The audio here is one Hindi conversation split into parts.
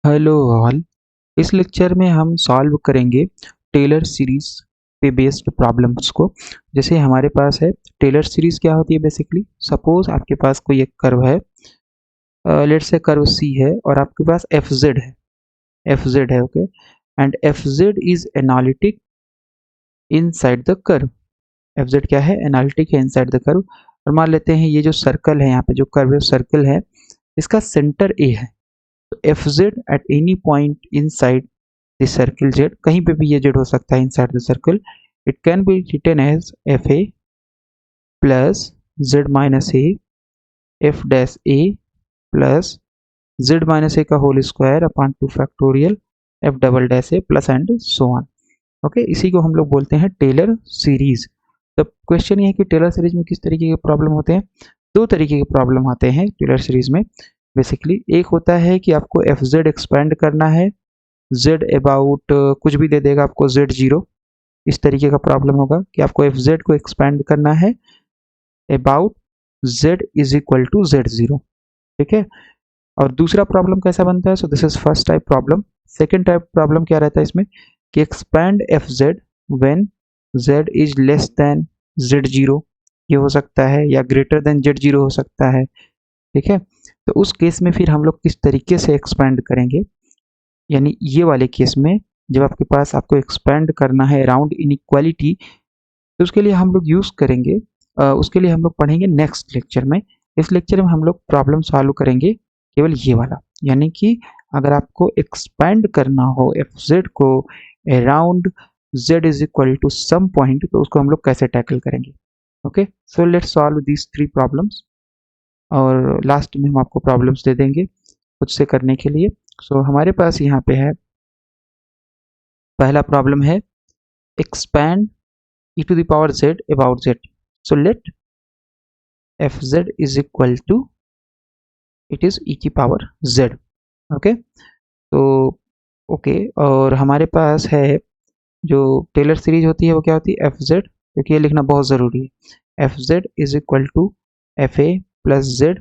Hello all. इस लेक्चर में हम सॉल्व करेंगे टेलर सीरीज पे बेस्ड प्रॉब्लम्स को। जैसे हमारे पास है टेलर सीरीज क्या होती है बेसिकली। सपोज आपके पास कोई एक कर्व है, लेट्स से कर्व सी है और आपके पास एफ जेड है okay, and F Z is analytic inside the curve. F Z क्या है, एनालिटिक है इनसाइड द कर्व। और मान लेते हैं ये जो सर्कल है, यहाँ पे जो कर्व है सर्कल है, इसका सेंटर ए है। तो F Z at any point inside the circle z, कहीं पे भी ये z हो सकता है inside the circle, it can be written as fa plus z minus a f dash a plus z minus a का whole square upon 2 factorial f double dash a plus and so on. Okay, इसी को हम लोग बोलते हैं टेलर सीरीज। तो क्वेश्चन ये है कि टेलर सीरीज में किस तरीके के प्रॉब्लम होते हैं। दो तरीके के प्रॉब्लम आते हैं टेलर सीरीज में बेसिकली। एक होता है कि आपको एफ जेड एक्सपेंड करना है, z अबाउट कुछ भी दे देगा आपको z0। इस तरीके का प्रॉब्लम होगा कि आपको एफ जेड को एक्सपेंड करना है about z is equal to z0। ठीक है। और दूसरा प्रॉब्लम कैसा बनता है, so this is first type problem. Second type problem क्या रहता है इसमें कि expand F Z when z is less than z0, ये हो सकता है, या ग्रेटर देन z0 हो सकता है। ठीक है। तो उस केस में फिर हम लोग किस तरीके से एक्सपेंड करेंगे, यानी ये वाले केस में जब आपके पास आपको एक्सपेंड करना है अराउंड इनइक्वालिटी, तो उसके लिए हम लोग यूज़ करेंगे, उसके लिए हम लोग पढ़ेंगे नेक्स्ट लेक्चर में। इस लेक्चर में हम लोग प्रॉब्लम सॉल्व करेंगे केवल ये वाला, यानी कि अगर आपको एक्सपेंड करना हो एफ जेड को around z is equal to some point, तो उसको हम लोग कैसे टैकल करेंगे। Okay, so let's solve these 3 problems, और लास्ट में हम आपको प्रॉब्लम्स दे देंगे खुद से करने के लिए। सो हमारे पास यहाँ पे है पहला प्रॉब्लम है expand e to the power z about z. So let fz is equal to, it is e की पावर z। ओके, तो ओके, और हमारे पास है जो टेलर सीरीज होती है वो क्या होती है एफ जेड, क्योंकि ये लिखना बहुत ज़रूरी है। F Z is equal to F A plus Z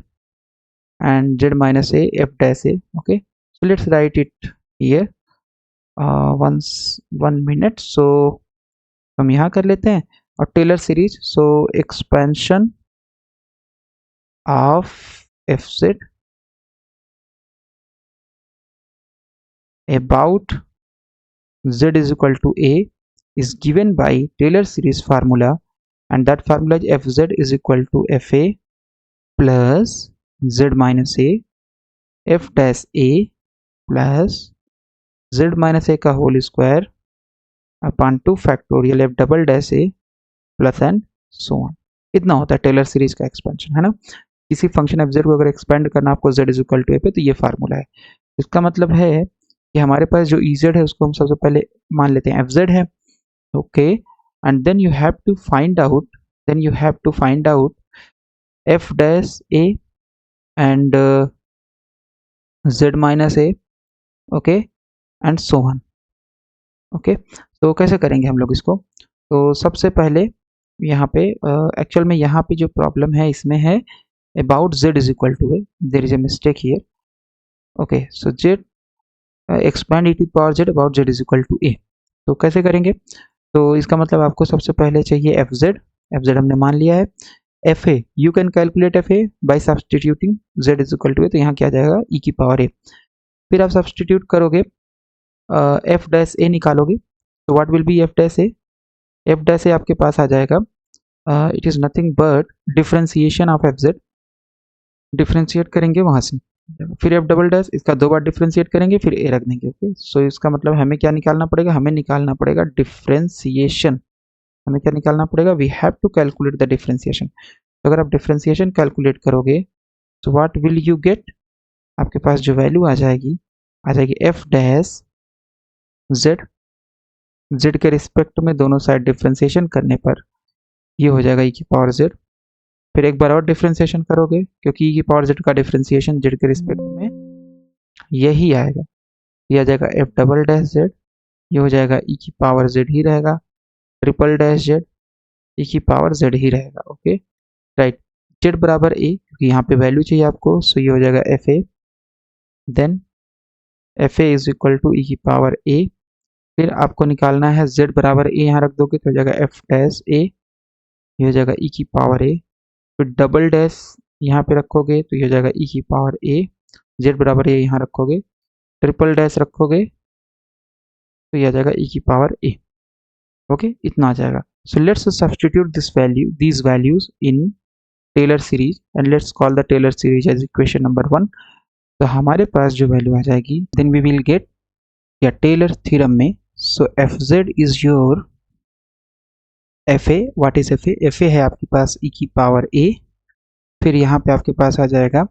and Z minus A F dash A. Okay, so let's write it here once 1 minute. So हम यहाँ कर लेते हैं, और Taylor series, so expansion of F Z about z is equal to a is given by Taylor series formula, and that formula is fz is equal to fa plus z minus a f dash a plus z minus a का whole square upon 2 factorial f double dash a plus and so on. इतना होता है टेलर सीरीज का एक्सपेंशन, है ना। किसी फंक्शन एफ जेड को अगर एक्सपेंड करना आपको z इज इक्वल टू ए पे, तो ये फार्मूला है। इसका मतलब है कि हमारे पास जो ई जेड है उसको हम सबसे पहले मान लेते हैं एफ जेड है। Okay, and then you have to find out F dash A and Z minus A, okay, and so on. Okay, तो कैसे करेंगे हम लोग इसको। तो सबसे पहले यहाँ पे एक्चुअल में यहाँ पे जो प्रॉब्लम है इसमें है about z is equal to A, there is a mistake here. Okay, so z expand E to power z about z is equal to A. तो कैसे करेंगे, तो इसका मतलब आपको सबसे पहले चाहिए एफ जेड हमने मान लिया है। F A, you can calculate F A by substituting Z is equal to A, तो यहाँ क्या आ जाएगा ई की पावर ए। फिर आप सब्सटीट्यूट करोगे, एफ डैश ए निकालोगे, तो what will be F dash A. F dash A आपके पास आ जाएगा, it is nothing but differentiation of F Z. Differentiate करेंगे वहाँ से, फिर एफ डबल डैश, इसका 2 बार डिफ्रेंशिएट करेंगे, फिर ए रख देंगे। ओके, सो इसका मतलब हमें क्या निकालना पड़ेगा, हमें निकालना पड़ेगा डिफ्रेंसिएशन। हमें क्या निकालना पड़ेगा, we have to calculate the differentiation. तो अगर आप डिफ्रेंसिएशन कैलकुलेट करोगे, तो व्हाट विल यू गेट, आपके पास जो वैल्यू आ जाएगी एफ डैश जेड के रिस्पेक्ट में दोनों साइड डिफ्रेंसिएशन करने पर ये हो जाएगा ई की पावर जेड। फिर एक बार और डिफ्रेंसिएशन करोगे, क्योंकि ई की पावर जेड का डिफ्रेंसिएशन जेड के रिस्पेक्ट में यही आएगा, ये आ जाएगा एफ डबल डैश जेड, ये हो जाएगा ई की पावर जेड ही रहेगा, ट्रिपल डैश जेड ई की पावर जेड ही रहेगा। ओके, राइट, जेड बराबर ए, क्योंकि यहाँ पे वैल्यू चाहिए आपको, सो ये हो जाएगा F A, then F A is equal to E की पावर ए। फिर आपको निकालना है z बराबर ए, यहाँ रख दोगे तो हो जाएगा एफ डैश ए, ये हो जाएगा ई की पावर ए। फिर डबल डैश यहाँ पे रखोगे तो ये हो जाएगा ई की पावर ए, z बराबर ए यहाँ रखोगे, ट्रिपल डैश रखोगे तो ये आ जाएगा ई की पावर ए। ओके, इतना आ जाएगा। So let's substitute these values in Taylor series and let's call the Taylor series as equation number 1। तो हमारे पास जो वैल्यू आ जाएगी, देन वी विल गेट या टेलर थ्योरम में, so F Z is your F A. What is F A? F A है आपके पास ई की पावर ए, फिर यहाँ पे आपके पास आ जाएगा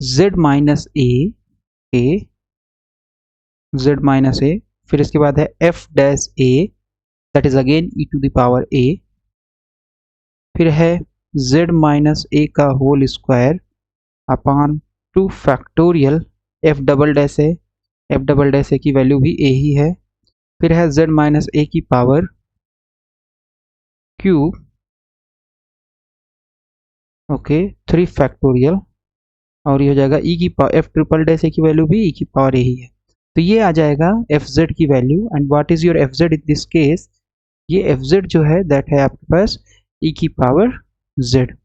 z minus A, z minus A, फिर इसके बाद है F dash A, that is again E to the power A, फिर है z माइनस ए का whole square upon 2 factorial F double dash A, F double dash A की वैल्यू भी ए ही है, फिर है z माइनस ए की पावर क्यूब, ओके, 3 फैक्टोरियल, और ये हो जाएगा ई की power F triple dash A की वैल्यू भी ई की पावर ए ही है। तो ये आ जाएगा एफ जेड की value. And what is your F Z in this case? ये एफ जेड जो है दैट है आपके पास ई की पावर जेड।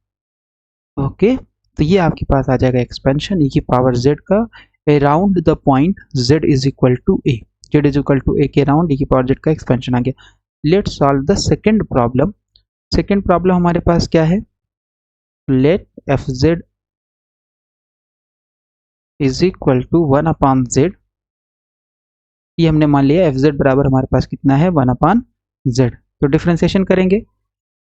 ओके, तो ये आपके पास आ जाएगा एक्सपेंशन ई की पावर जेड का around the point Z is equal to A, Z is equal to A के अराउंड ई की पावर जेड का एक्सपेंशन आ गया। Let's solve the second problem. Second problem हमारे पास क्या है? Let F Z is equal to 1 upon Z. ये हमने मान लिया एफ जेड बराबर हमारे पास कितना है, 1 अपॉन जेड। तो डिफ्रेंसिएशन करेंगे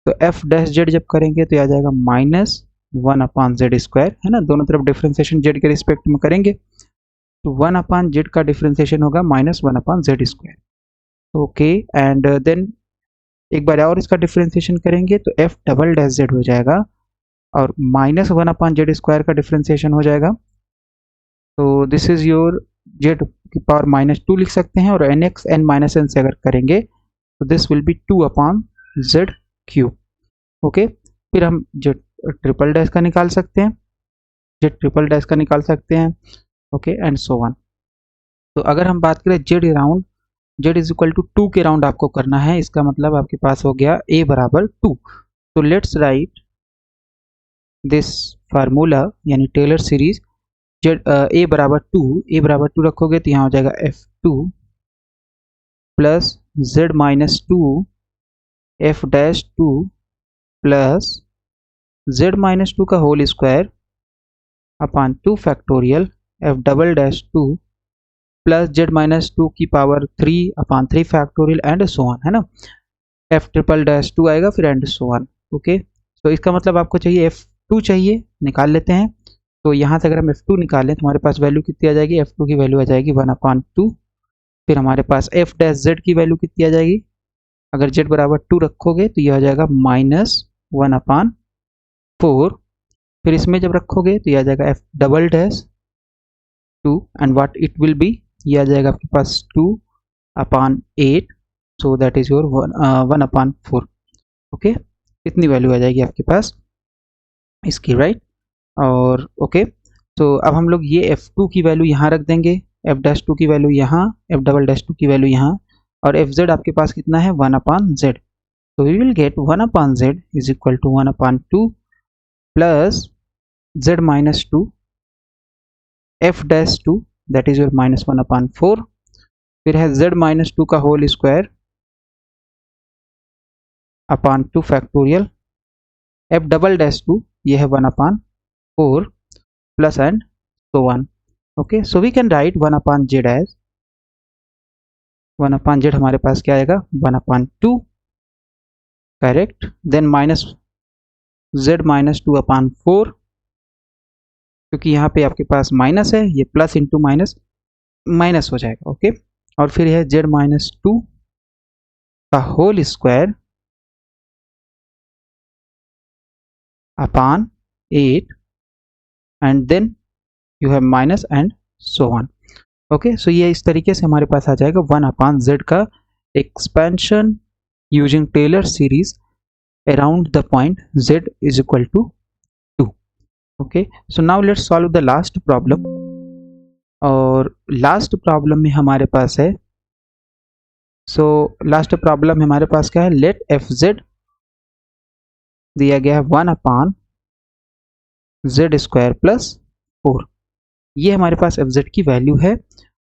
तो एफ डैश जेड जब करेंगे तो आ जाएगा माइनस 1 अपॉन जेड स्क्वायर, है ना, दोनों तरफ डिफ्रेंसिएशन जेड के रिस्पेक्ट में करेंगे तो 1 अपॉन जेड का डिफ्रेंसिएशन होगा minus 1 upon Z square. Okay, and then एक बार और इसका डिफ्रेंसिएशन करेंगे तो एफ डबल डैश जेड हो जाएगा और माइनस 1 अपॉन जेड स्क्वायर का डिफ्रेंसिएशन हो जाएगा। तो दिस इज योर जेड की पावर -2 लिख सकते हैं, और n x n minus n से अगर करेंगे तो this will be 2 upon Z cube. Okay, फिर हम जेड ट्रिपल डैश का निकाल सकते हैं, जेड ट्रिपल डैश का निकाल सकते हैं। Okay, and so on. तो अगर हम बात करें Z around, Z is equal to 2 के राउंड आपको करना है, इसका मतलब आपके पास हो गया ए बराबर 2। तो लेट्स राइट दिस फार्मूला यानी टेलर सीरीज जेड ए बराबर 2, ए बराबर 2 रखोगे तो यहाँ हो जाएगा F 2 plus Z minus 2 F dash 2 plus Z minus 2 का whole square upon 2 factorial F double dash 2 plus Z minus 2 की power 3 upon 3 factorial and so on, है ना, एफ ट्रिपल डैश 2 आएगा फिर एंड सो ऑन। ओके, तो इसका मतलब आपको चाहिए f2 चाहिए, निकाल लेते हैं। तो यहाँ से अगर हम f2 निकालें तो हमारे पास वैल्यू कितनी आ जाएगी? f2 की वैल्यू आ जाएगी 1 अपॉन 2। फिर हमारे पास f डैश z की वैल्यू कितनी आ जाएगी? अगर z बराबर 2 रखोगे तो यह आ जाएगा -1 अपॉन 4। फिर इसमें जब रखोगे तो यह आ जाएगा f double dash 2 and what it will B, ये आ जाएगा आपके पास 2 upon 8, so that is your 1 upon 4। Okay, इतनी वैल्यू आ जाएगी आपके पास इसकी, राइट। और ओके, तो अब हम लोग ये f2 की वैल्यू यहाँ रख देंगे, f डैश 2 की वैल्यू यहाँ, f डबल डैश 2 की वैल्यू यहाँ, और fz आपके पास कितना है 1 अपॉन z। तो we will get 1 upon z is equal to 1 upon 2 plus z minus 2 f dash 2 that is your -1 upon 4, फिर है z माइनस 2 का whole square upon 2 factorial f double dash 2, ये है 1 upon 4 plus and so on. Okay, so we can write 1 upon z as 1 upon z हमारे पास क्या आएगा 1 upon 2, correct, then minus z minus 2 upon 4, क्योंकि यहाँ पे आपके पास माइनस है, ये प्लस इंटू माइनस माइनस हो जाएगा। ओके, और फिर है z माइनस 2 का whole square upon 8 and then you have minus and so on. Okay, so ये इस तरीके से हमारे पास आ जाएगा 1 अपॉन जेड का expansion using Taylor series around the point z is equal to 2। Okay, so now let's solve the last problem. और लास्ट प्रॉब्लम में हमारे पास है, लास्ट प्रॉब्लम में हमारे पास क्या है, लेट एफ जेड दिया गया है 1/z² + 4। ये हमारे पास एफ जेड की वैल्यू है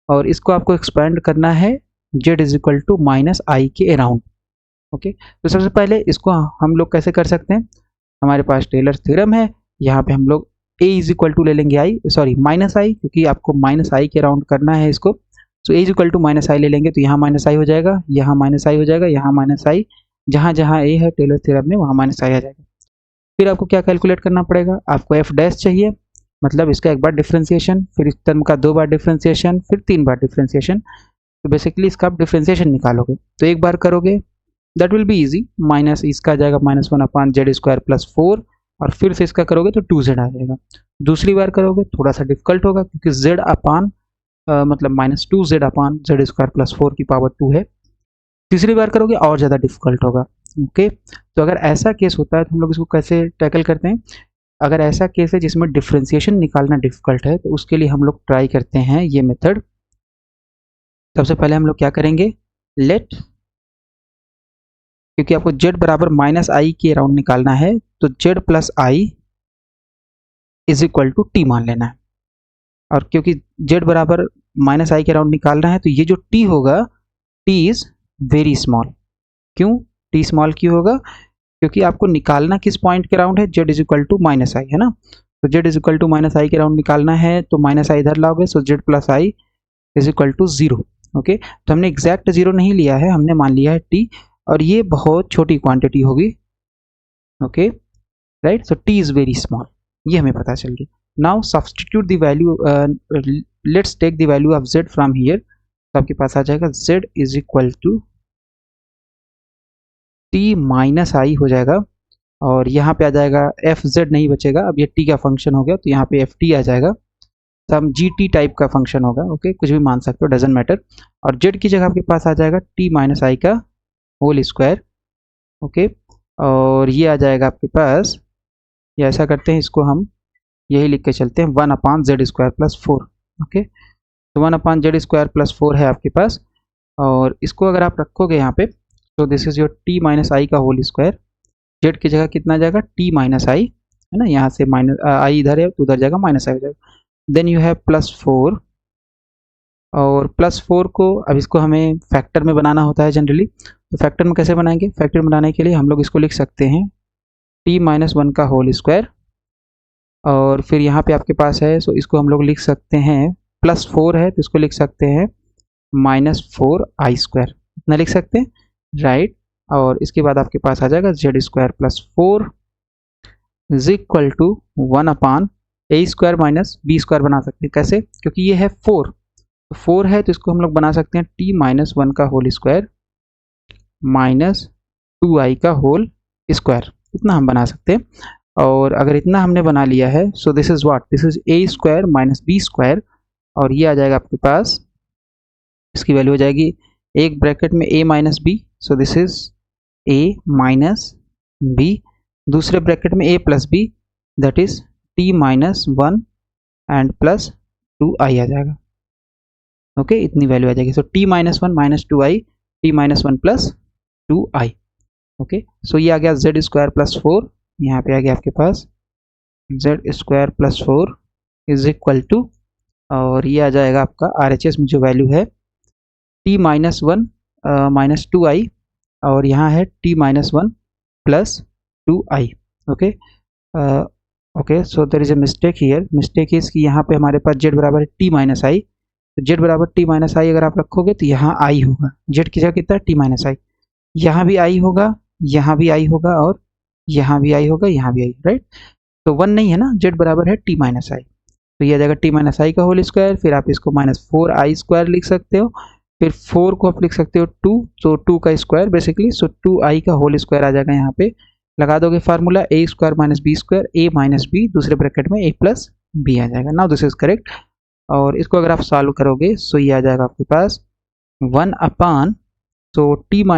और इसको आपको एक्सपेंड करना है z = -i के अराउंड। ओके, तो सबसे पहले इसको हम लोग कैसे कर सकते हैं, हमारे पास टेलर थ्योरम है, यहाँ पे हम लोग a = ले लेंगे i, सॉरी -i, क्योंकि आपको -i के अराउंड करना है इसको। सो a = -i ले लेंगे तो यहाँ -i हो जाएगा, यहाँ -i हो जाएगा, यहाँ -i, जहाँ जहाँ a है टेलर थ्योरम में वहाँ -i आ जाएगा। फिर आपको क्या कैलकुलेट करना पड़ेगा, आपको f डैश चाहिए, मतलब इसका एक बार डिफ्रेंसिएशन, फिर इस टर्म का 2 बार डिफ्रेंसिएशन, फिर 3 बार डिफ्रेंसिएशन। तो बेसिकली इसका आप डिफ्रेंसिएशन निकालोगे तो एक बार करोगे that will be easy, minus इसका आ जाएगा -1/z² + 4 और फिर से इसका करोगे तो 2z आ जाएगा। दूसरी बार करोगे थोड़ा सा डिफिकल्ट होगा क्योंकि z अपान मतलब -2z/z² + 4 की पावर 2 है। तीसरी बार करोगे और ज़्यादा डिफिकल्ट होगा। ओके, तो अगर ऐसा केस होता है तो हम लोग इसको कैसे टैकल करते हैं, अगर ऐसा केस है जिसमें डिफ्रेंसिएशन निकालना डिफिकल्ट है तो उसके लिए हम लोग ट्राई करते हैं ये मेथड। सबसे पहले हम लोग क्या करेंगे, लेट, क्योंकि आपको z बराबर -i के अराउंड निकालना है तो z + i = t मान लेना है। और क्योंकि z बराबर -i के अराउंड निकालना है तो ये जो t होगा, t इज वेरी स्मॉल। क्यों t स्मॉल क्यों होगा, क्योंकि आपको निकालना किस पॉइंट के अराउंड है, z = -i है ना, तो z = -i के अराउंड निकालना है तो -i इधर लाओगे, सो z + i = 0। ओके, तो हमने एग्जैक्ट 0 नहीं लिया है, हमने मान लिया है t और ये बहुत छोटी क्वांटिटी होगी। Okay right, so t is very small, ये हमें पता चल गया। Now substitute the value, let's take the value of z from here, तो आपके पास आ जाएगा z = t - i हो जाएगा और यहाँ पे आ जाएगा एफ जेड नहीं बचेगा, अब ये t का फंक्शन हो गया तो यहाँ पे एफ टी आ जाएगा, सम gt टाइप का फंक्शन होगा। ओके, कुछ भी मान सकते हो, डजेंट मैटर। और z की जगह आपके पास आ जाएगा t - i का होल स्क्वायर। ओके, और ये आ जाएगा आपके पास, या ऐसा करते हैं इसको हम यही लिख के चलते हैं 1/z² + 4। ओके, तो 1/z² + 4 है आपके पास और इसको अगर आप रखोगे यहाँ पे तो this is your t - i का होल स्क्वायर। z की जगह कितना आ जाएगा, t - i है ना, यहाँ से i इधर है तो उधर जाएगा -i हो जाएगा। देन यू हैव +4 और +4 को अब इसको हमें फैक्टर में बनाना होता है जनरली, तो फैक्टर में कैसे बनाएंगे, फैक्टर बनाने के लिए हम लोग इसको लिख सकते हैं t - 1 का होल स्क्वायर और फिर यहाँ पे आपके पास है, सो इसको हम लोग लिख सकते हैं, +4 है तो इसको लिख सकते हैं -4i², इतना लिख सकते हैं राइट। और इसके बाद आपके पास आ जाएगा z² + 4 = 1/a² - b² बना सकते हैं। कैसे, क्योंकि ये है 4, तो 4 है तो इसको हम लोग बना सकते हैं t - 1 का होल स्क्वायर -2i का होल स्क्वायर, इतना हम बना सकते हैं। और अगर इतना हमने बना लिया है, so this is what, this is a² - b² और ये आ जाएगा आपके पास, इसकी वैल्यू हो जाएगी एक ब्रैकेट में a - b, so this is a - b, दूसरे ब्रैकेट में a + b, that is t - 1 and +2i आ जाएगा। ओके, इतनी वैल्यू आ जाएगी, सो t - 1 - 2i, t - 1 + 2i। Okay, so ये आ गया z² + 4, यहाँ पे आ गया आपके पास z² + 4 = और ये आ जाएगा आपका RHS में जो वैल्यू है t - 1 - 2i और यहाँ है t - 1 + 2i। Okay okay, so there is a mistake here, mistake is कि यहाँ पे हमारे पास z बराबर है t - i, तो z बराबर t - i अगर आप रखोगे तो यहाँ i होगा, z की जगह कितना है t - i, यहाँ भी i होगा, यहाँ भी i होगा और यहाँ भी i होगा, यहाँ भी i, राइट। तो 1 नहीं है ना, z बराबर है t - i, तो ये आ जाएगा t - i का होल स्क्वायर, फिर आप इसको -4i² लिख सकते हो, फिर 4 को आप लिख सकते हो 2, सो 2 का स्क्वायर बेसिकली, सो 2i का होल स्क्वायर आ जाएगा, यहाँ पे लगा दोगे formula a² - b², a - b दूसरे ब्रैकेट में a + b आ जाएगा। नाउ दिस इज करेक्ट, और इसको अगर आप सॉल्व करोगे सो ये आ जाएगा आपके पास 1/, सो t -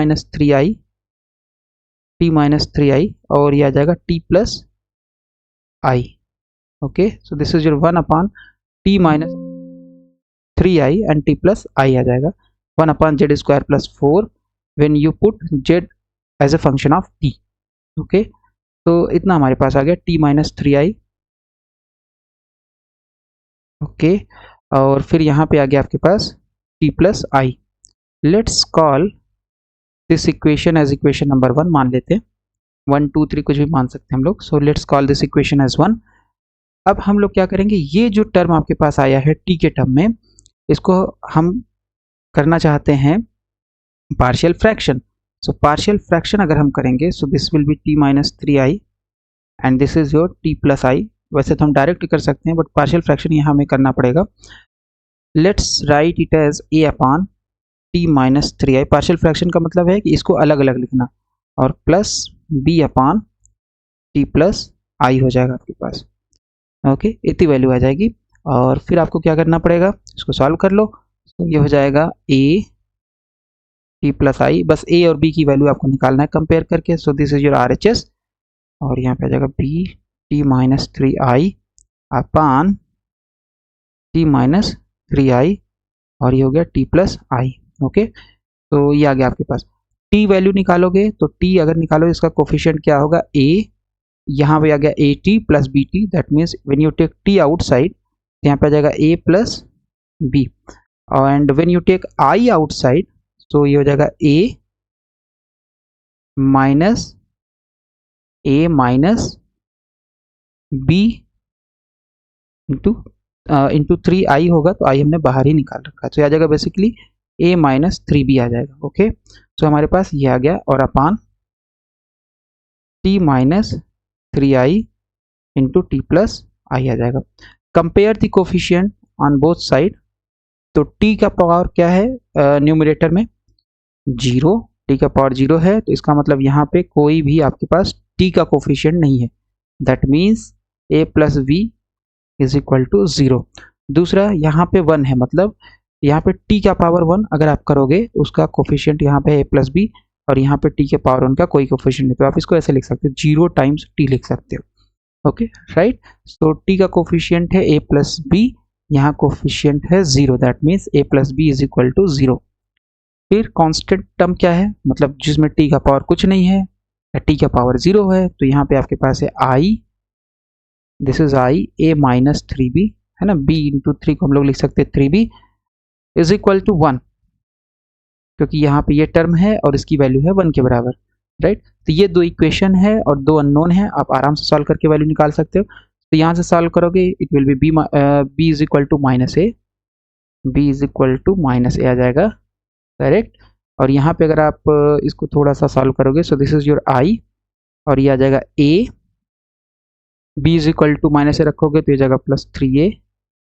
3i और ये आ जाएगा t + i। Okay, so this is your 1/t - 3i and t plus I आ जाएगा 1/z² plus 4 when you put z as a function of t। Okay, तो इतना हमारे पास आ गया t माइनस 3i। ओके, और फिर यहाँ पे आ गया आपके पास t plus i. Let's call this equation as equation number 1 मान लेते हैं, 1 2 3 कुछ भी मान सकते हैं हम लोग। So let's call this equation as 1। अब हम लोग क्या करेंगे, ये जो टर्म आपके पास आया है t के टर्म में, इसको हम करना चाहते हैं partial fraction. So partial fraction अगर हम करेंगे, so this will be t minus 3i and this is your t plus I. वैसे तो हम डायरेक्ट कर सकते हैं, बट पार्शियल फ्रैक्शन यहाँ हमें करना पड़ेगा। Let's write it as a upon t minus 3i। Partial fraction का मतलब है कि इसको अलग अलग लिखना, और plus b upon t plus I हो जाएगा आपके पास। ओके, इतनी वैल्यू आ जाएगी। और फिर आपको क्या करना पड़ेगा, इसको सॉल्व कर लो। तो ये हो जाएगा a t प्लस आई, बस a और b की वैल्यू आपको निकालना है कंपेयर करके। सो दिस इज योर RHS, और यहाँ पे आ जाएगा b t minus 3i upon t minus 3i, और ये हो गया t प्लस आई। ओके, तो ये आ गया आपके पास। t वैल्यू निकालोगे तो t अगर निकालोगे इसका कोफिशिएंट क्या होगा, a, यहाँ पे आ गया a t plus b t. That means when you take t outside, यहाँ पे आ जाएगा a plus b, and when you take i outside, तो ये हो जाएगा a minus B into 3i होगा, तो i हमने बाहर ही निकाल रखा है, तो आ जाएगा बेसिकली a माइनस 3b आ जाएगा। ओके, तो हमारे पास ये आ गया, और upon t minus 3i into T plus I आ जाएगा। Compare the coefficient on both side, तो t का पावर क्या है न्यूमरेटर में 0, t का पावर 0 है, तो इसका मतलब यहाँ पे कोई भी आपके पास t का कोफिशिएंट नहीं है। That means a plus b is equal to 0। दूसरा यहाँ पे 1 है, मतलब यहाँ पे t का पावर 1 अगर आप करोगे तो उसका कोफिशिएंट यहाँ पे a प्लस b, और यहाँ पे t के पावर 1 का कोई कोफिशिएंट नहीं, तो आप इसको ऐसे लिख सकते हो 0 टाइम्स t लिख सकते हो। ओके राइट, तो t का कोफिशिएंट है a प्लस b, यहाँ कोफिशिएंट है 0, that means a plus b is equal to 0। फिर कांस्टेंट टर्म क्या है, मतलब जिसमें t का पावर कुछ नहीं है, t का पावर 0 है, तो यहाँ पे आपके पास है i, this is i a minus 3b, है ना, b इंटू 3 को हम लोग लिख सकते हैं 3b इज इक्वल टू 1, क्योंकि यहाँ पे ये टर्म है और इसकी वैल्यू है 1 के बराबर, राइट। तो ये दो इक्वेशन है और दो अननोन है, आप आराम से सॉल्व करके वैल्यू निकाल सकते हो। तो यहाँ से सॉल्व करोगे, it will be b is equal to minus A, b is equal to minus A आ जाएगा, करेक्ट। और यहाँ पे अगर आप इसको थोड़ा सा सॉल्व करोगे, so this is your i, और ये आ जाएगा a, b is equal to minus A रखोगे तो ये जाएगा plus 3a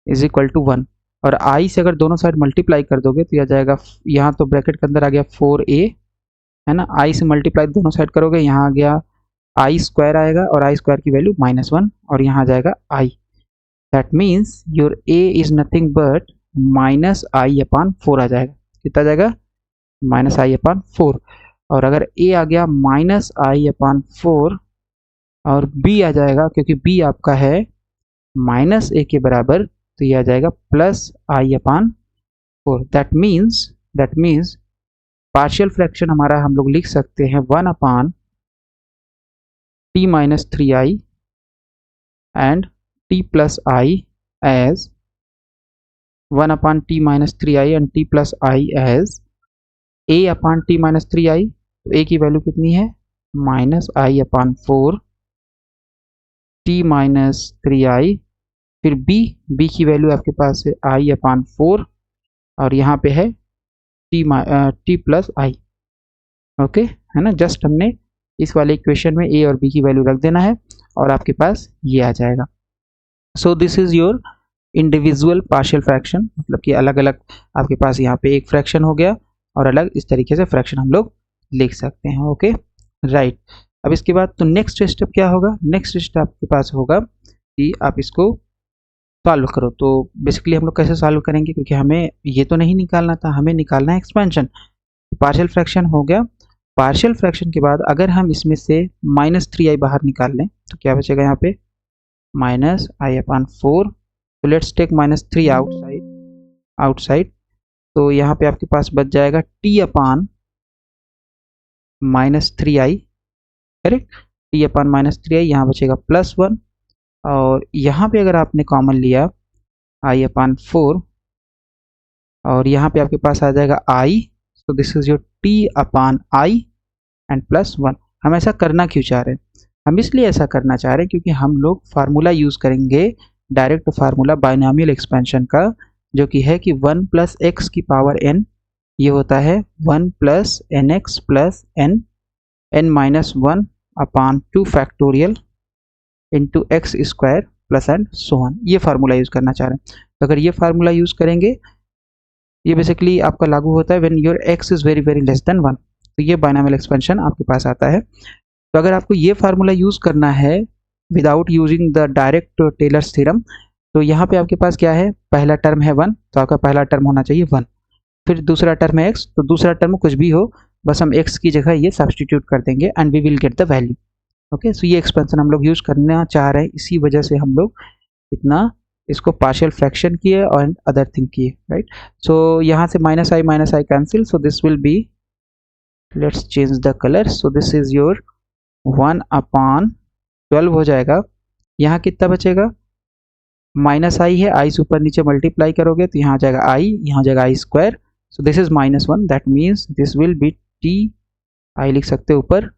is equal to 1, और i से अगर दोनों साइड मल्टीप्लाई कर दोगे तो यह जाएगा, यहाँ तो ब्रैकेट के अंदर आ गया 4a, है ना, i से मल्टीप्लाई दोनों साइड करोगे, यहाँ आ गया i स्क्वायर आएगा, और i स्क्वायर की वैल्यू -1, और यहाँ आ जाएगा i। That means your a is nothing but minus i upon 4 आ जाएगा। कितना आ जाएगा, माइनस आई अपॉन 4। और अगर a आ गया माइनस आई अपॉन 4, और b आ जाएगा, क्योंकि b आपका है माइनस a के बराबर, तो ये आ जाएगा plus i upon 4। That means partial fraction हमारा हम लोग लिख सकते हैं 1 upon t minus 3i and t plus i as 1 upon t minus 3i and t plus i as a upon t minus 3i। तो a की वैल्यू कितनी है, minus i upon 4 t minus 3i, फिर b की वैल्यू आपके पास है i अपॉन 4, और यहाँ पे है t प्लस आई। ओके, है ना, जस्ट हमने इस वाले इक्वेशन में a और b की वैल्यू रख देना है, और आपके पास ये आ जाएगा। सो this is your individual partial fraction, मतलब कि अलग अलग आपके पास यहाँ पे एक फ्रैक्शन हो गया, और अलग इस तरीके से फ्रैक्शन हम लोग लिख सकते हैं। ओके राइट, अब इसके बाद तो नेक्स्ट स्टेप क्या होगा, नेक्स्ट स्टेप आपके पास होगा कि आप इसको सॉल्व करो। तो बेसिकली हम लोग कैसे सॉल्व करेंगे, क्योंकि हमें ये तो नहीं निकालना था, हमें निकालना है एक्सपेंशन। पार्शियल फ्रैक्शन हो गया, पार्शियल फ्रैक्शन के बाद अगर हम इसमें से -3i बाहर निकाल लें तो क्या बचेगा, यहाँ पे -i अपॉन 4। तो लेट्स टेक -3 आउटसाइड, आउटसाइड, तो यहाँ पे आपके पास बच जाएगा t अपान -3i, करेक्ट। t अपान -3i, यहाँ बचेगा +1, और यहाँ पे अगर आपने कॉमन लिया i अपान 4, और यहाँ पे आपके पास आ जाएगा i, तो this is your t upon i and +1। हम ऐसा करना क्यों चाह रहे हैं? हम इसलिए ऐसा करना चाह रहे हैं क्योंकि हम लोग फार्मूला यूज़ करेंगे, डायरेक्ट फार्मूला बाइनोमियल एक्सपेंशन का, जो कि है कि 1 प्लस एक्स की पावर n, ये होता है 1 plus N x plus n minus 1 upon 2 factorial into x square plus and so on. ये फार्मूला यूज़ करना चाह रहे हैं। तो अगर ये फार्मूला यूज़ करेंगे, ये बेसिकली आपका लागू होता है when your x is very very less than 1, तो ये बाइनोमियल एक्सपेंशन आपके पास आता है। तो अगर आपको ये फार्मूला यूज़ करना है without using the direct Taylor's theorem, तो यहाँ पे आपके पास क्या है, पहला टर्म है 1, तो आपका पहला टर्म होना चाहिए 1, फिर दूसरा टर्म है x, तो दूसरा टर्म कुछ भी हो, बस हम x की जगह ये सब्सटीट्यूट कर देंगे and we will get the value. Okay, so ये एक्सपेंशन हम लोग यूज़ करना चाह रहे हैं, इसी वजह से हम लोग इतना इसको पार्शियल फ्रैक्शन किए और अदर थिंग किए, राइट। सो यहाँ से minus I cancel, so this will B, let's change the colour, so this is your 1 अपान 12 हो जाएगा। यहाँ कितना बचेगा, माइनस आई है, आई से ऊपर नीचे मल्टीप्लाई करोगे तो यहाँ आ जाएगा आई, यहाँ आ जाएगा I square, so this is -1, that means this will be T, I लिख सकते हो ऊपर,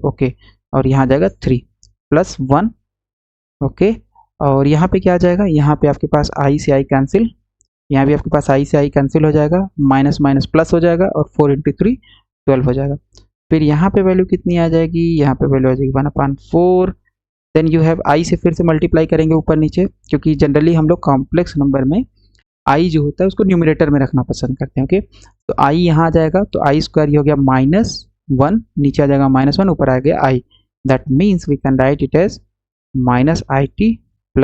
ओके, और यहाँ आ जाएगा 3 प्लस 1, ओके, और यहाँ पे क्या आ जाएगा, यहाँ पे आपके पास आई से आई कैंसिल, यहाँ भी आपके पास आई से आई कैंसिल हो जाएगा, माइनस माइनस प्लस हो जाएगा, और 4 इंटू 3 12 हो जाएगा। फिर यहाँ पे वैल्यू कितनी आ जाएगी, यहाँ पे वैल्यू आ जाएगी 1/4, देन यू हैव आई से फिर से मल्टीप्लाई करेंगे ऊपर नीचे, क्योंकि जनरली हम लोग कॉम्प्लेक्स नंबर में आई जो होता है उसको न्यूमरेटर में रखना पसंद करते हैं। ओके, तो आई यहाँ आ जाएगा, तो आई स्क्वायर ये हो गया -1, नीचे आ जाएगा -1, ऊपर आ गया I, that means we can write it as -it +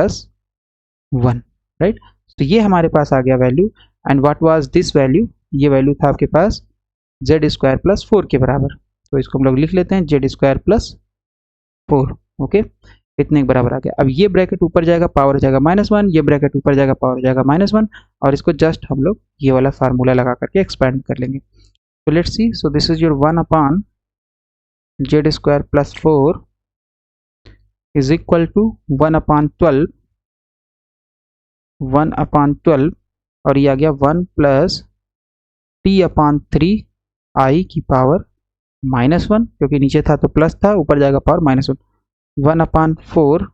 1, right. तो ये हमारे पास आ गया value, and what was this value, ये वैल्यू था आपके पास z² + 4 के बराबर, तो इसको हम लोग लिख लेते हैं z² + 4, ओके, इतने के बराबर आ गया। अब ये ब्रैकेट ऊपर जाएगा, पावर हो जाएगा -1, ये ब्रैकेट ऊपर जाएगा, पावर हो जाएगा -1, और इसको जस्ट हम लोग ये वाला फार्मूला लगा करके एक्सपेंड कर लेंगे। तो let's see, so this is your 1 upon z² + 4 is equal to 1/12, 1/12, और ये आ गया 1 प्लस t/3 i की पावर -1, क्योंकि नीचे था तो प्लस था, ऊपर जाएगा पावर -1, 1/4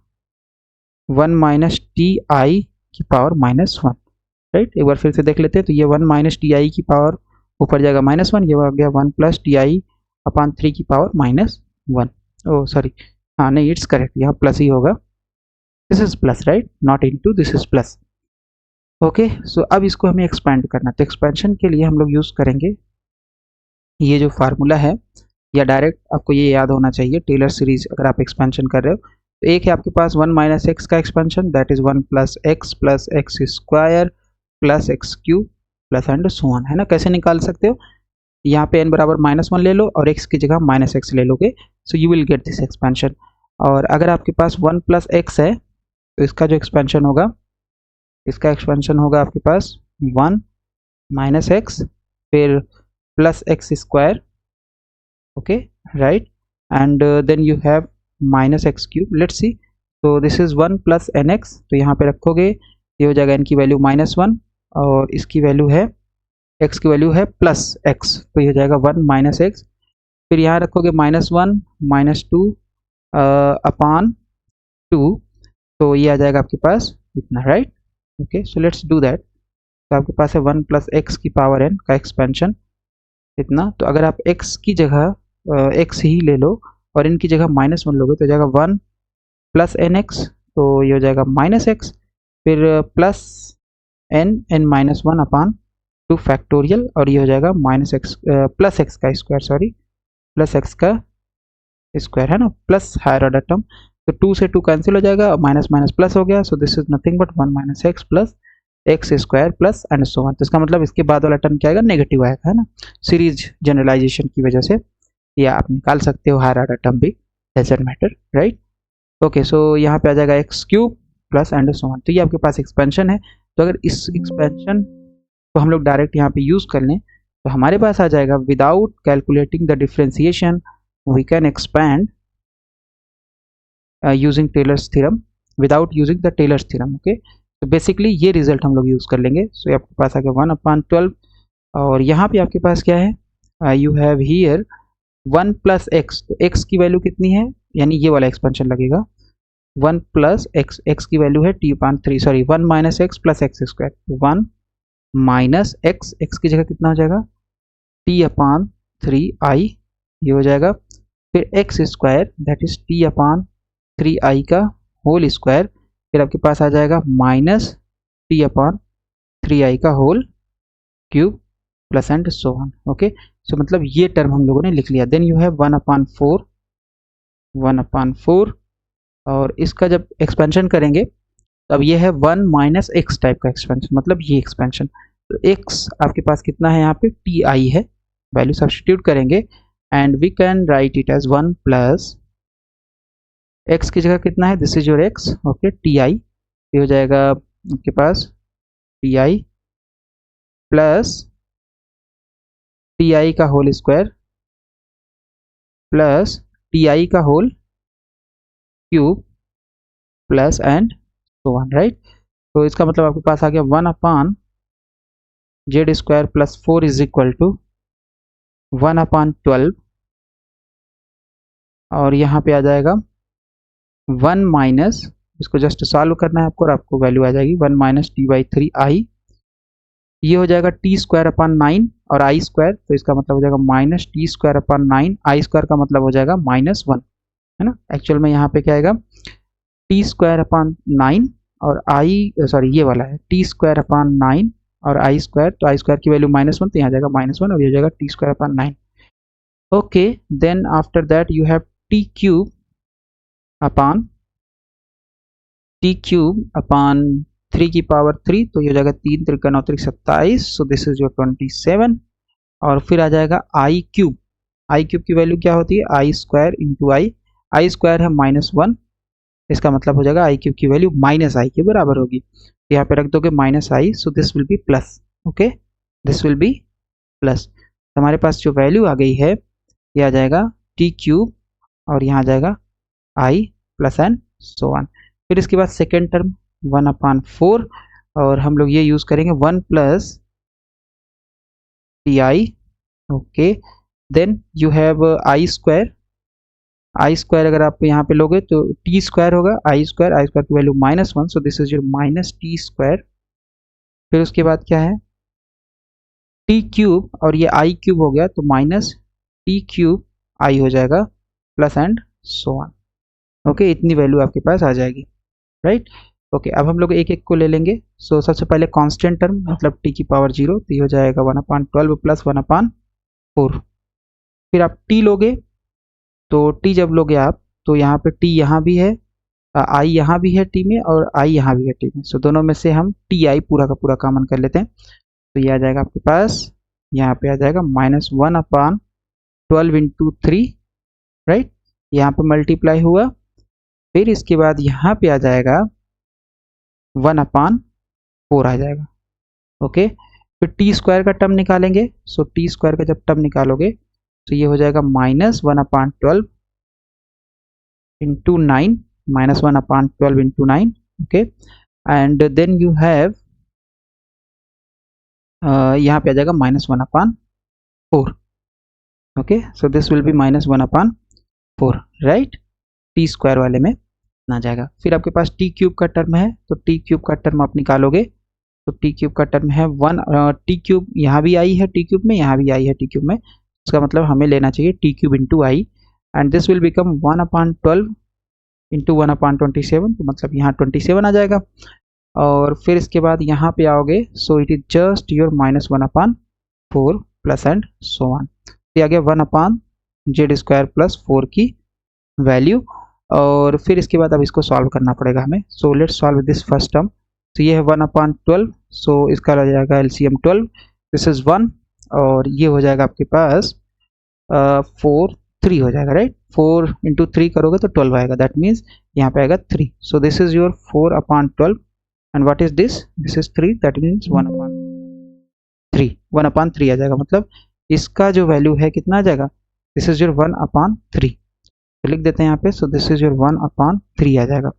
1 माइनस टी आई की पावर -1, राइट। एक बार फिर से देख लेते हैं, तो ये 1 माइनस टी आई की पावर ऊपर जाएगा -1, ये आ गया 1 प्लस टी आई अपान 3 की पावर -1, ओ सॉरी, हाँ नहीं, इट्स करेक्ट, यहाँ प्लस ही होगा, this is plus, right, not into, this is plus. Okay, so अब इसको हमें एक्सपेंड करना, तो एक्सपेंशन के लिए हम लोग यूज़ करेंगे ये जो फार्मूला है, या डायरेक्ट आपको ये याद होना चाहिए, टेलर सीरीज अगर आप एक्सपेंशन कर रहे हो, तो एक है आपके पास 1 माइनस एक्स का expansion, that is 1 plus X square plus x cube plus and so on, है ना। कैसे निकाल सकते हो, यहाँ पे n बराबर -1 ले लो और x की जगह -x ले लोगे, so you will get this expansion. और अगर आपके पास 1 प्लस एक्स है, तो इसका जो एक्सपेंशन होगा, इसका एक्सपेंशन होगा आपके पास 1 माइनस एक्स फिर plus X square, okay, right, and then you have minus X cube, let's see, तो this is 1 plus N X, तो यहाँ पे रखोगे, ये हो जाएगा n की वैल्यू -1, और इसकी वैल्यू है, x की वैल्यू है प्लस x, तो ये हो जाएगा 1 माइनस एक्स, फिर यहाँ रखोगे -1 -2 अपान 2, तो ये आ जाएगा आपके पास इतना, right. Okay, so let's do that. तो आपके पास है 1 प्लस एक्स की पावर n का एक्सपेंशन इतना, तो अगर आप x की जगह x ही ले लो और n की जगह -1 लोगे, तो हो जाएगा 1 प्लस एन एक्स, तो ये हो जाएगा -x, फिर प्लस n -1 अपान 2 फैक्टोरियल, और ये हो जाएगा -x प्लस x का स्क्वायर, सॉरी, प्लस x का स्क्वायर, है ना, प्लस हायर ऑर्डर टर्म, तो 2 से 2 कैंसिल हो जाएगा, माइनस माइनस प्लस हो गया, सो this is nothing but 1 minus x plus X square plus and so on. तो इसका मतलब इसके बाद वाला टर्म क्या आएगा, नेगेटिव आएगा, है ना, सीरीज जनरलाइजेशन की वजह से, या आप निकाल सकते हो हायर ऑर्डर टर्म भी, डजंट मैटर, राइट। ओके, सो यहाँ पे आ जाएगा x cube plus and so on, तो ये आपके पास एक्सपेंशन है। तो अगर इस एक्सपेंशन तो हम लोग डायरेक्ट यहाँ पे यूज़ कर लें, तो हमारे पास आ जाएगा without calculating the differentiation we can expand using Taylor's theorem without using the Taylor's theorem. Okay, तो बेसिकली ये रिजल्ट हम लोग यूज़ कर लेंगे। सो आपके पास आ गया 1/12 और यहाँ पे आपके पास क्या है, you have here 1 plus x, तो एक्स की वैल्यू कितनी है, यानी ये वाला एक्सपेंशन लगेगा 1 प्लस एक्स, एक्स की वैल्यू है t/3, sorry 1 minus x plus X square, तो 1 माइनस एक्स, एक्स की जगह कितना हो जाएगा t/3i, ये हो जाएगा। फिर x square that is t/3i का होल स्क्वायर, फिर आपके पास आ जाएगा माइनस t/3i का whole cube plus and so on. Okay, so मतलब ये टर्म हम लोगों ने लिख लिया। देन यू हैव 1/4 और इसका जब एक्सपेंशन करेंगे तब ये है 1 माइनस एक्स टाइप का एक्सपेंशन, मतलब ये एक्सपेंशन। तो एक्स आपके पास कितना है, यहाँ पे टी आई है, वैल्यू सब्स्टिट्यूट करेंगे and we can write it as 1 plus x की जगह कितना है, this is your X, okay, T I, ये हो जाएगा आपके पास T I plus T I का whole square plus T I का whole cube plus and so on, right. तो इसका मतलब आपके पास आ गया 1/z² plus 4 is equal to 1/12 और यहाँ पे आ जाएगा 1 माइनस, इसको जस्ट सॉल्व करना है आपको और आपको वैल्यू आ जाएगी 1 माइनस t/3i, ये हो जाएगा t²/9 और i स्क्वायर, तो इसका मतलब हो जाएगा माइनस t²/9, i स्क्वायर का मतलब हो जाएगा -1, है ना। एक्चुअल में यहाँ पे क्या आएगा t²/9 और i, सॉरी ये वाला है t²/9 और i स्क्वायर, तो i स्क्वायर की वैल्यू -1, तो यहाँ जाएगा -1 और ये हो जाएगा t²/9। Okay, then after that you have t³ upon 3 की पावर 3, तो ये हो जाएगा 3 × 3 = 9 × 27, सो दिस इज योर 27। और फिर आ जाएगा i³ की वैल्यू क्या होती है, i square into I square है -1, इसका मतलब हो जाएगा i³ की वैल्यू -i के बराबर होगी, तो यहाँ पे रख दोगे -i, so this will B plus, okay, this will B plus. हमारे पास जो वैल्यू आ गई है ये आ जाएगा t³ और यहाँ आ जाएगा i plus and so on. फिर इसके बाद सेकेंड टर्म 1/4 और हम लोग ये यूज करेंगे 1 plus ti, okay, then you have i square अगर आप यहाँ पे लोगे तो t स्क्वायर होगा, i स्क्वायर की value -1, so this is your -t²। फिर उसके बाद क्या है t³ और ये i³ हो गया, तो -t³ i हो जाएगा plus and so on, okay, इतनी वैल्यू आपके पास आ जाएगी, राइट। ओके, अब हम लोग एक एक को ले लेंगे। सो सबसे पहले कांस्टेंट टर्म मतलब t⁻0, तो ये हो जाएगा 1/12 प्लस 1/4। फिर आप t लोगे, तो t जब लोगे आप तो यहाँ पे t यहाँ भी है, i यहाँ भी है t में और i यहाँ भी है t में, सो दोनों में से हम ti पूरा का पूरा कॉमन कर लेते हैं, तो ये आ जाएगा आपके पास, यहाँ पे आ जाएगा -1/12 इंटू 3, राइट, यहाँ पे मल्टीप्लाई हुआ। फिर इसके बाद यहाँ पे आ जाएगा 1/4 आ जाएगा, ओके। फिर टी स्क्वायर का टर्म निकालेंगे, सो टी स्क्वायर का जब टर्म निकालोगे तो ये हो जाएगा -1/12 into 9, -1/12 into 9, okay, and then you have यहाँ पे आ जाएगा -1/4, okay, so this will be -1/4, right, t square वाले में ना जाएगा। फिर आपके पास t³ का टर्म है, तो t³ का टर्म आप निकालोगे, तो t³ का टर्म है 1, t³ यहाँ भी आई है t³ में, यहाँ भी आई है t³ में, इसका मतलब हमें लेना चाहिए t³ into I, and this will become 1/12 into 1/27, तो मतलब यहाँ 27 आ जाएगा। और फिर इसके बाद यहाँ पे आओगे, so it is just your -1/4 plus and so on, ये आ गया 1/z² प्लस 4 की वैल्यू। और फिर इसके बाद अब इसको सॉल्व करना पड़ेगा हमें, सो let's solve this first term, तो ये है 1/12, सो इसका आ जाएगा एलसीएम 12, दिस इज 1 और ये हो जाएगा आपके पास 4 3 हो जाएगा, राइट, 4 इंटू 3 करोगे तो 12 आएगा, दैट मीन्स यहाँ पे आएगा 3, सो this is your 4/12 and what is this is 3, that means 1/4। 3, 1/3 आ जाएगा, मतलब इसका जो वैल्यू है कितना आ जाएगा, दिस इज योर 1/3। तो लिख देते हैं यहाँ पे, सो दिस इज योर 1/3 आ जाएगा।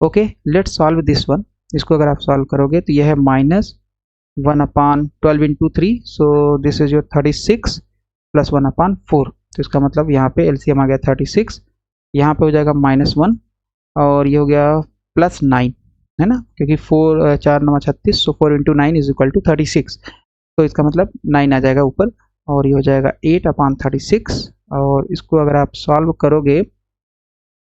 Okay, let's solve this one. इसको अगर आप सॉल्व करोगे तो यह है -1/12 into 3, so this is your 36 plus 1/4। तो इसका मतलब यहाँ पे एलसीएम आ गया 36, यहाँ पे हो जाएगा -1 और ये हो गया +9, है ना, क्योंकि 4 4 9 36, so 4 into 9 is equal to 36। तो इसका मतलब 9 आ जाएगा ऊपर और ये हो जाएगा 8/36। और इसको अगर आप सॉल्व करोगे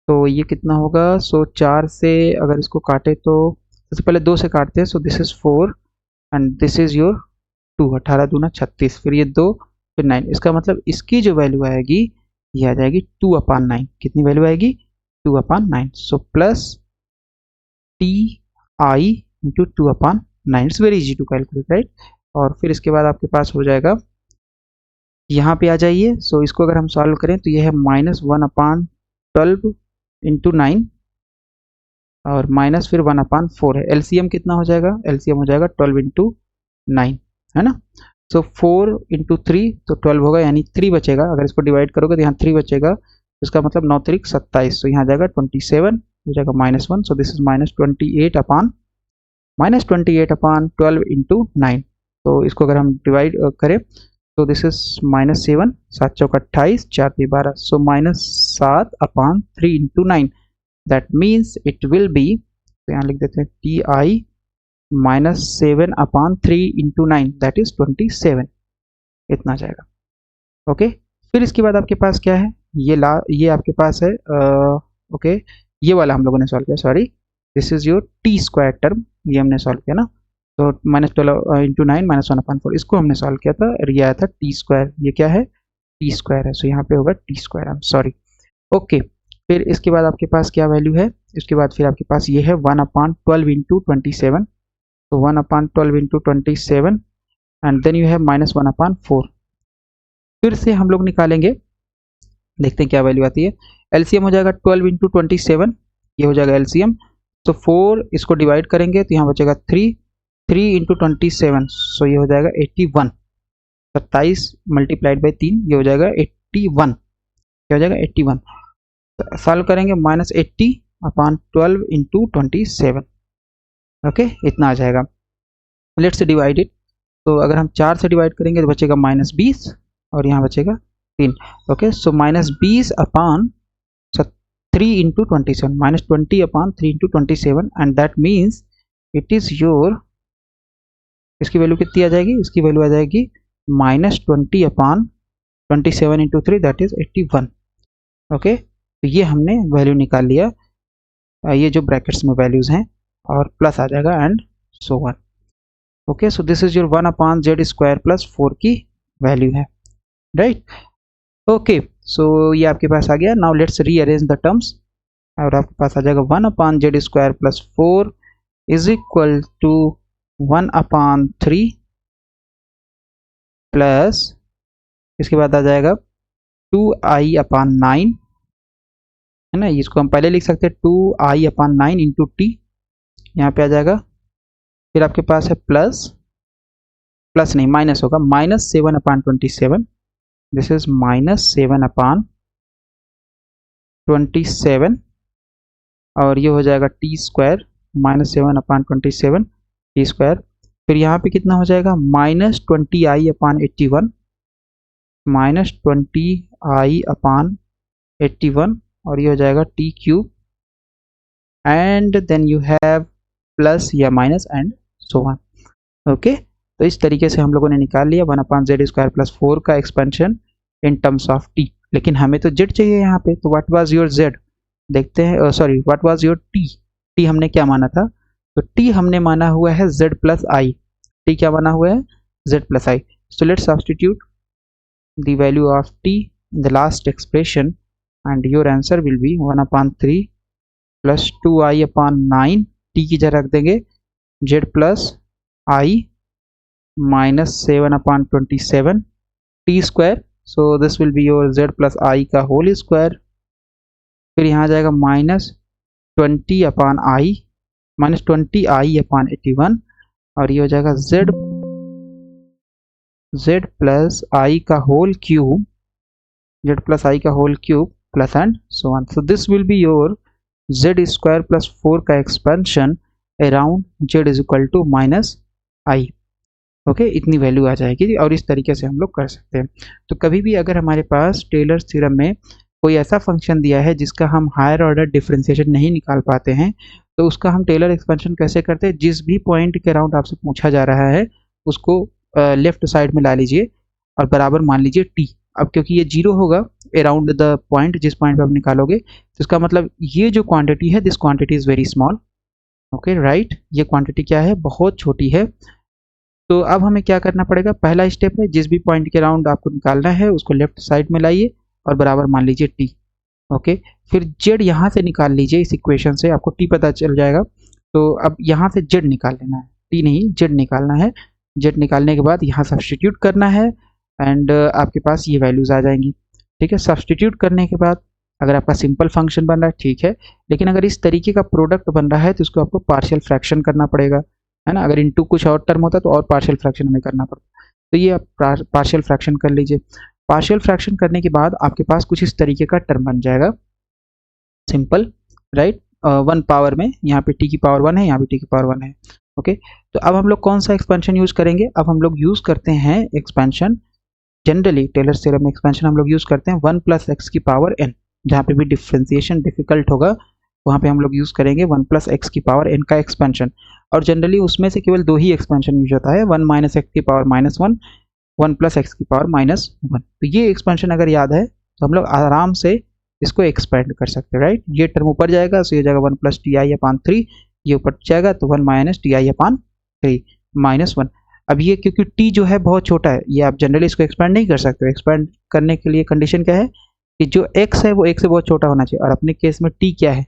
तो ये कितना होगा, सो 4 से अगर इसको काटे तो सबसे पहले 2 से काटते हैं, सो this is 4 and this is your 2, 18 दूना 36, फिर ये 2 फिर 9। इसका मतलब इसकी जो वैल्यू आएगी ये आ जाएगी 2/9। कितनी वैल्यू आएगी, 2/9। So plus T i into 2/9, it's very easy to calculate, right. और फिर इसके बाद आपके पास हो जाएगा, यहाँ पे आ जाइए, सो इसको अगर हम सॉल्व करें तो ये है -1/12 इंटू 9 और माइनस फिर 1/4 है। एलसीएम कितना हो जाएगा, एलसीएम हो जाएगा 12 इंटू 9, है ना। सो 4 इंटू 3 तो 12 होगा, यानी 3 बचेगा। अगर इसको डिवाइड करोगे तो यहाँ 3 बचेगा, इसका मतलब 9 3 27, तो यहाँ जाएगा 27 हो जाएगा -1, सो दिस इज -28/12 इंटू 9। तो इसको अगर हम डिवाइड करें तो this is -7, 7 Chowk 28, 4 12, so -7/3 into 9। That means it will B, तो यहाँ लिख देते हैं T I -7/3 into 9, that is 27, इतना जाएगा। ओके, फिर इसके बाद आपके पास क्या है, ये आपके पास है ओके, ये वाला हम लोगों ने सॉल्व किया, sorry, this is your T square term, ये हमने सॉल्व किया ना। तो -12 इंटू 9 -1/4, इसको हमने सॉल्व किया था और ये आया था टी स्क्वायर, ये क्या है, टी स्क्वायर है, सो यहाँ पे होगा T square, I am sorry. Okay, फिर इसके बाद आपके पास क्या वैल्यू है, इसके बाद फिर आपके पास ये है 1/12 इंटू 27, तो 1/12 into 27 and then you have -1/4। फिर से हम लोग निकालेंगे, देखते हैं क्या वैल्यू आती है। एलसीएम हो जाएगा 12 इंटू 27, ये हो जाएगा एलसीएम। तो 4 इसको डिवाइड करेंगे तो यहाँ बचेगा 3, 3 इंटू 27, सो ये हो जाएगा 81, 27 मल्टीप्लाइड बाई 3, ये हो जाएगा 81, क्या हो जाएगा 81। सॉल्व करेंगे -80/12 इंटू 27, ओके, इतना आ जाएगा। लेट्स डिवाइड इट, तो अगर हम 4 से डिवाइड करेंगे तो बचेगा -20 और यहाँ बचेगा 3, okay, so -20/3 into 27, -20/3 into 27 and that means it is your, इसकी वैल्यू कितनी आ जाएगी, इसकी वैल्यू आ जाएगी -20/27 इंटू 3, दैट इज 81। ओके, तो ये हमने वैल्यू निकाल लिया, ये जो ब्रैकेट्स में वैल्यूज हैं, और प्लस आ जाएगा and so on. Okay, so this is your 1/z² plus 4 की वैल्यू है, राइट। ओके, सो ये आपके पास आ गया। Now let's rearrange the terms, और आपके पास आ जाएगा 1/z² plus 4 is equal to 1/3 plus, इसके बाद आ जाएगा 2i/9, है ना, इसको हम पहले लिख सकते हैं 2i/9 इंटू टी, यहाँ पे आ जाएगा। फिर आपके पास है प्लस, प्लस नहीं माइनस होगा, -7/27, दिस इज -7/27 और ये हो जाएगा टी स्क्वायर, -7/27 टी स्क्वायर। फिर यहाँ पे कितना हो जाएगा, -20i/81, -20i/81 और ये हो जाएगा T cube and then you have plus या minus and so on. Okay, तो इस तरीके से हम लोगों ने निकाल लिया 1/z² प्लस 4 का expansion in terms of T. लेकिन हमें तो z चाहिए यहाँ पे, तो व्हाट वाज योर z, देखते हैं, sorry what was your t, t हमने क्या माना था, तो t हमने माना हुआ है z प्लस आई, t क्या माना हुआ है, z plus I. So let's substitute the value of t in the last expression and your answer will be 1/3 plus 2i/9, t की जगह रख देंगे z plus I minus 7/27 t square, so this will be your z plus I का whole square। फिर यहाँ जाएगा -20/i/81 और ये हो जाएगा z z प्लस आई का whole cube, z plus i का whole cube plus and so on. So this will be your z square plus 4 का expansion around z is equal to minus i. Okay, इतनी वैल्यू आ जाएगी और इस तरीके से हम लोग कर सकते हैं. तो कभी भी अगर हमारे पास टेलर थ्योरम में कोई ऐसा फंक्शन दिया है जिसका हम हायर ऑर्डर डिफरेंशिएशन नहीं निकाल पाते हैं, तो उसका हम टेलर एक्सपेंशन कैसे करते हैं, जिस भी पॉइंट के अराउंड आपसे पूछा जा रहा है उसको लेफ्ट साइड में ला लीजिए और बराबर मान लीजिए टी. अब क्योंकि ये जीरो होगा अराउंड द पॉइंट, जिस पॉइंट पे आप निकालोगे, तो इसका मतलब ये जो क्वांटिटी है, this quantity is very small. Okay right, ये क्वांटिटी क्या है, बहुत छोटी है. तो अब हमें क्या करना पड़ेगा, पहला स्टेप है जिस भी पॉइंट के अराउंड आपको निकालना है उसको लेफ्ट साइड में लाइए और बराबर मान लीजिए टी. ओके, फिर जेड यहाँ से निकाल लीजिए, इस इक्वेशन से आपको टी पता चल जाएगा. तो अब यहाँ से जेड निकाल लेना है, टी नहीं जेड निकालना है. जेड निकालने के बाद यहाँ सब्सटीट्यूट करना है एंड आपके पास ये वैल्यूज आ जाएंगी. ठीक है, सब्सटीट्यूट करने के बाद अगर आपका सिंपल फंक्शन बन रहा है ठीक है, लेकिन अगर इस तरीके का प्रोडक्ट बन रहा है तो उसको आपको पार्शियल फ्रैक्शन करना पड़ेगा, है ना. अगर इनटू कुछ और टर्म होता तो और पार्शियल फ्रैक्शन हमें करना पड़ता. तो ये आप पार्शियल फ्रैक्शन कर लीजिए. पार्शियल फ्रैक्शन करने के बाद आपके पास कुछ इस तरीके का टर्म बन जाएगा, सिंपल राइट. 1 पावर में यहाँ पे टी की पावर 1 है, यहाँ पे टी की पावर 1 है. ओके, तो अब हम लोग कौन सा एक्सपेंशन यूज करेंगे, अब हम लोग यूज करते हैं एक्सपेंशन, जनरली टेलर थ्योरम में एक्सपेंशन हम लोग यूज करते हैं 1 प्लस एक्स की पावर n. जहाँ पे भी डिफ्रेंसिएशन डिफिकल्ट होगा वहाँ पे हम लोग यूज करेंगे 1 प्लस एक्स की पावर n का एक्सपेंशन. और जनरली उसमें से केवल दो ही एक्सपेंशन यूज होता है, 1 माइनस एक्स की पावर माइनस 1, 1 प्लस एक्स की पावर माइनस 1. तो ये एक्सपेंशन अगर याद है तो हम लोग आराम से इसको एक्सपेंड कर सकते हैं राइट. ये टर्म ऊपर जाएगा तो ये जाएगा 1 प्लस टी आई अपान 3, ये ऊपर जाएगा तो 1 minus T I upon 3 minus 1. अब ये क्योंकि t जो है बहुत छोटा है, ये आप जनरली इसको एक्सपेंड नहीं कर सकते. एक्सपेंड करने के लिए कंडीशन क्या है कि जो x है वो x से बहुत छोटा होना चाहिए, और अपने केस में t क्या है,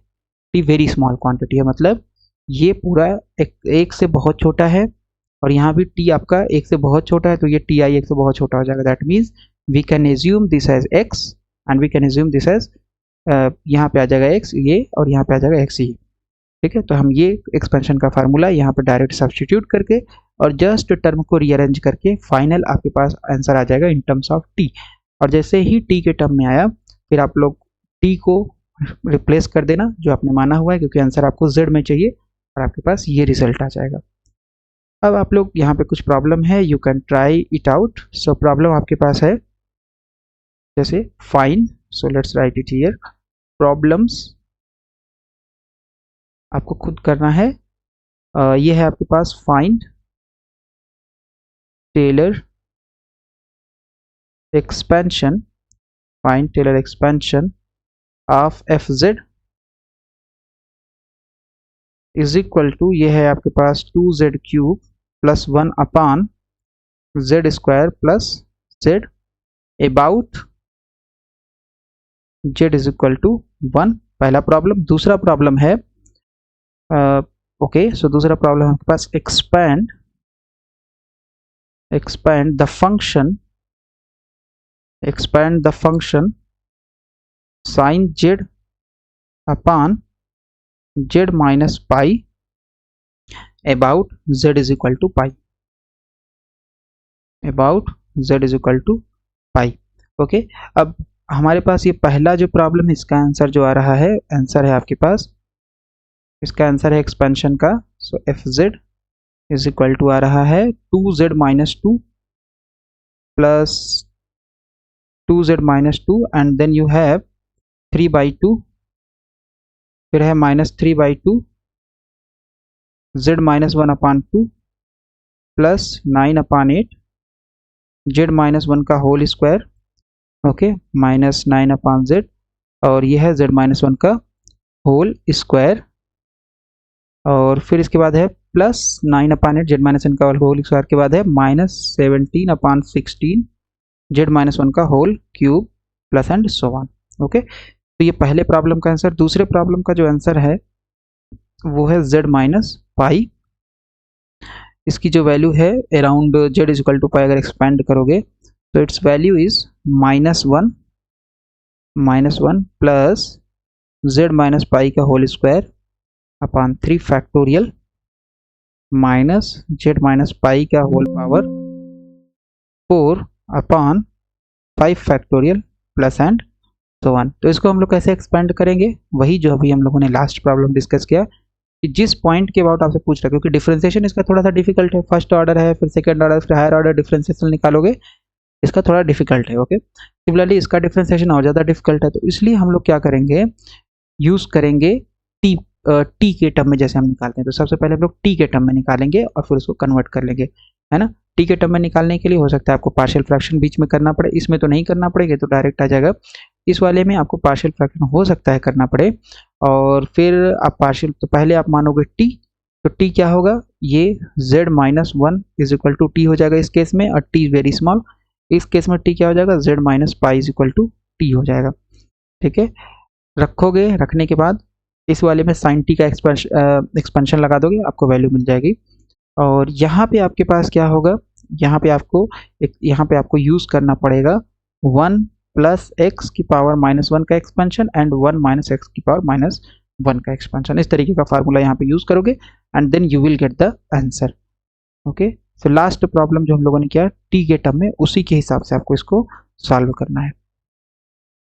t वेरी स्मॉल क्वांटिटी है, मतलब ये पूरा एक से बहुत छोटा है और यहाँ भी t आपका एक से बहुत छोटा है, तो ये ti एक से बहुत छोटा हो जाएगा. That means we can assume this as x and we can assume this as, यहाँ पे आ जाएगा x ये और यहाँ पे आ जाएगा x ही. ठीक है, तो हम ये एक्सपेंशन का फार्मूला यहाँ पे डायरेक्ट सब्सटीट्यूट करके और जस्ट टर्म को रीअरेंज करके फाइनल आपके पास आंसर आ जाएगा इन टर्म्स ऑफ t. और जैसे ही t के टर्म में आया फिर आप लोग t को रिप्लेस कर देना जो आपने माना हुआ है, क्योंकि आंसर आपको z में चाहिए और आपके पास ये रिजल्ट आ जाएगा. अब आप लोग यहाँ पे कुछ प्रॉब्लम है, you can try it out. So problem आपके पास है जैसे find, so let's write it here. Problems आपको खुद करना है. ये है आपके पास find Taylor expansion, find Taylor expansion of F Z is equal to, ये है आपके पास 2z cube plus 1 upon z square plus z about z is equal to 1. पहला प्रॉब्लम. दूसरा प्रॉब्लम है ओके, सो दूसरा प्रॉब्लम आपके पास expand the function sin z upon z minus pi about z is equal to pi, about z is equal to pi. Okay, अब हमारे पास ये पहला जो प्रॉब्लम है इसका आंसर जो आ रहा है, आंसर है आपके पास, इसका आंसर है एक्सपेंशन का. So F Z is equal to आ रहा है 2z minus 2 plus 2z minus 2 and then you have 3/2, फिर है minus 3/2 z minus 1 upon 2 plus 9 upon 8 z minus 1 का whole square. Okay, minus 9 upon z और ये है z माइनस 1 का होल स्क्वायर. और फिर इसके बाद है प्लस 9 अपान 8 z माइनस 1 का होल स्क्वायर के बाद है माइनस 17 अपान 16 z माइनस 1 का whole cube plus and so on. Okay, तो ये पहले प्रॉब्लम का आंसर. दूसरे प्रॉब्लम का जो आंसर है वो है z माइनस पाई. इसकी जो वैल्यू है around z is equal to pi, अगर एक्सपेंड करोगे तो its value is -1 plus z minus pi का whole square upon 3 factorial minus z minus pi का whole power 4/5 factorial plus and so on. तो इसको हम लोग कैसे एक्सपेंड करेंगे, वही जो अभी हम लोगों ने लास्ट प्रॉब्लम डिस्कस किया कि जिस पॉइंट के अबाउट आपसे पूछ रहा है, क्योंकि डिफरेंशिएशन इसका थोड़ा सा डिफिकल्ट है, फर्स्ट ऑर्डर है, फिर सेकंड ऑर्डर, फिर हायर ऑर्डर डिफरेंशिएशन निकालोगे, इसका थोड़ा डिफिकल्ट है। ओके, सिमिलरली इसका डिफरेंशिएशन और ज़्यादा डिफिकल्ट है, तो इसलिए हम लोग क्या करेंगे, यूज़ करेंगे टी टी के टर्म में जैसे हम निकालते हैं। तो सबसे पहले हम लोग टी के टर्म में निकालेंगे और फिर उसको कन्वर्ट कर लेंगे, है ना। टी के टर्म में निकालने के लिए हो सकता है आपको पार्शियल फ्रैक्शन बीच में करना पड़े, इसमें तो नहीं करना पड़ेगा, तो डायरेक्ट आ जाएगा। इस वाले में आपको पार्शियल फ्रैक्शन हो सकता है करना पड़े, और फिर आप पार्शियल, तो पहले आप मानोगे टी, तो टी क्या होगा, ये z-1 is equal to T हो जाएगा इस केस में, और टी वेरी स्मॉल, इस केस में टी क्या हो जाएगा, z-पाई इज इक्वल टू टी हो जाएगा। ठीक है, रखोगे, रखने के बाद इस वाले में साइन टी का एक्सपेंशन लगा दोगे, आपको वैल्यू मिल जाएगी। और यहाँ पे आपके पास क्या होगा, यहाँ पे आपको यूज़ करना पड़ेगा 1 प्लस एक्स की पावर -1 का एक्सपेंशन एंड 1 माइनस एक्स की पावर -1 का एक्सपेंशन। इस तरीके का फार्मूला यहाँ पे यूज़ करोगे and then you will get the answer. Okay, तो लास्ट प्रॉब्लम जो हम लोगों ने किया टी के टर्म में, उसी के हिसाब से आपको इसको सॉल्व करना है।